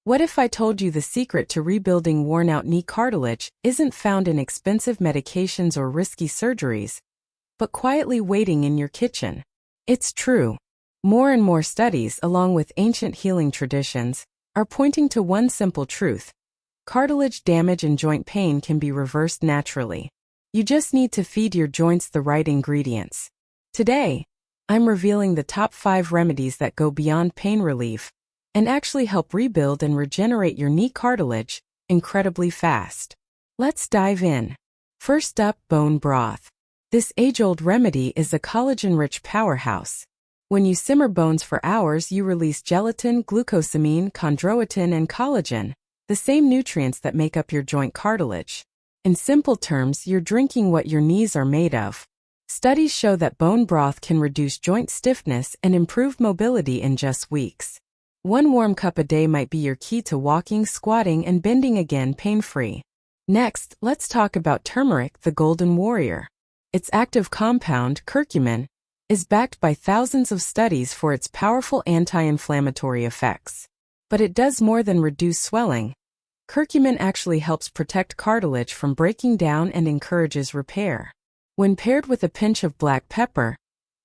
What if I told you the secret to rebuilding worn-out knee cartilage isn't found in expensive medications or risky surgeries, but quietly waiting in your kitchen? It's true. More and more studies, along with ancient healing traditions, are pointing to one simple truth. Cartilage damage and joint pain can be reversed naturally. You just need to feed your joints the right ingredients. Today, I'm revealing the top 5 remedies that go beyond pain relief and actually help rebuild and regenerate your knee cartilage incredibly fast. Let's dive in. First up, bone broth. This age-old remedy is a collagen-rich powerhouse. When you simmer bones for hours, you release gelatin, glucosamine, chondroitin, and collagen, the same nutrients that make up your joint cartilage. In simple terms, you're drinking what your knees are made of. Studies show that bone broth can reduce joint stiffness and improve mobility in just weeks. One warm cup a day might be your key to walking, squatting, and bending again pain-free. Next, let's talk about turmeric, the golden warrior. Its active compound, curcumin, is backed by thousands of studies for its powerful anti-inflammatory effects. But it does more than reduce swelling. Curcumin actually helps protect cartilage from breaking down and encourages repair. When paired with a pinch of black pepper,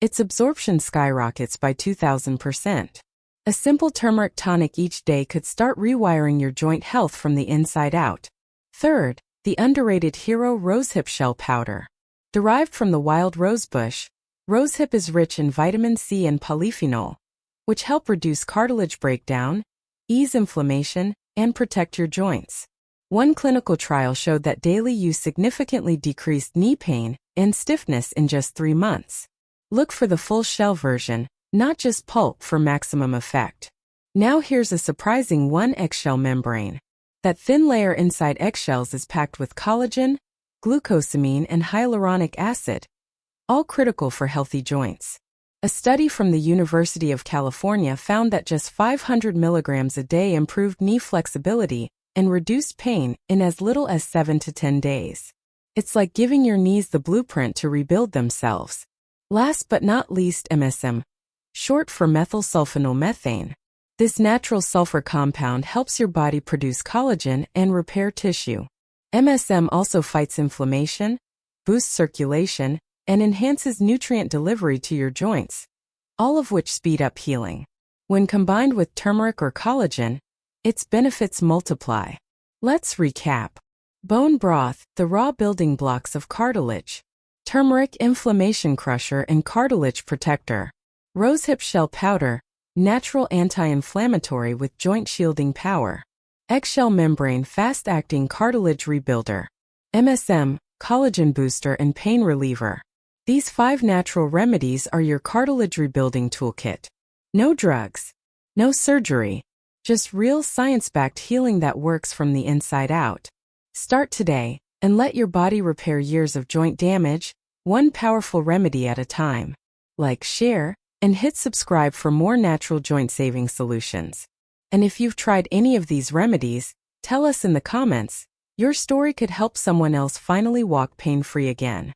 its absorption skyrockets by 2,000%. A simple turmeric tonic each day could start rewiring your joint health from the inside out. Third, the underrated hero rosehip shell powder. Derived from the wild rosebush, rosehip is rich in vitamin C and polyphenol, which help reduce cartilage breakdown, ease inflammation, and protect your joints. One clinical trial showed that daily use significantly decreased knee pain and stiffness in just 3 months. Look for the full shell version, not just pulp, for maximum effect. Now here's a surprising one: eggshell membrane. That thin layer inside eggshells is packed with collagen, glucosamine, and hyaluronic acid, all critical for healthy joints. A study from the University of California found that just 500 milligrams a day improved knee flexibility and reduced pain in as little as 7 to 10 days. It's like giving your knees the blueprint to rebuild themselves. Last but not least, MSM, short for methylsulfonylmethane. This natural sulfur compound helps your body produce collagen and repair tissue. MSM also fights inflammation, boosts circulation, and enhances nutrient delivery to your joints, all of which speed up healing. When combined with turmeric or collagen, its benefits multiply. Let's recap. Bone broth, the raw building blocks of cartilage. Turmeric, inflammation crusher and cartilage protector. Rosehip shell powder, natural anti-inflammatory with joint shielding power. Eggshell membrane, fast-acting cartilage rebuilder. MSM, collagen booster and pain reliever. These 5 natural remedies are your cartilage rebuilding toolkit. No drugs, no surgery, just real science-backed healing that works from the inside out. Start today and let your body repair years of joint damage, one powerful remedy at a time. Like, share, and hit subscribe for more natural joint-saving solutions. And if you've tried any of these remedies, tell us in the comments. Your story could help someone else finally walk pain-free again.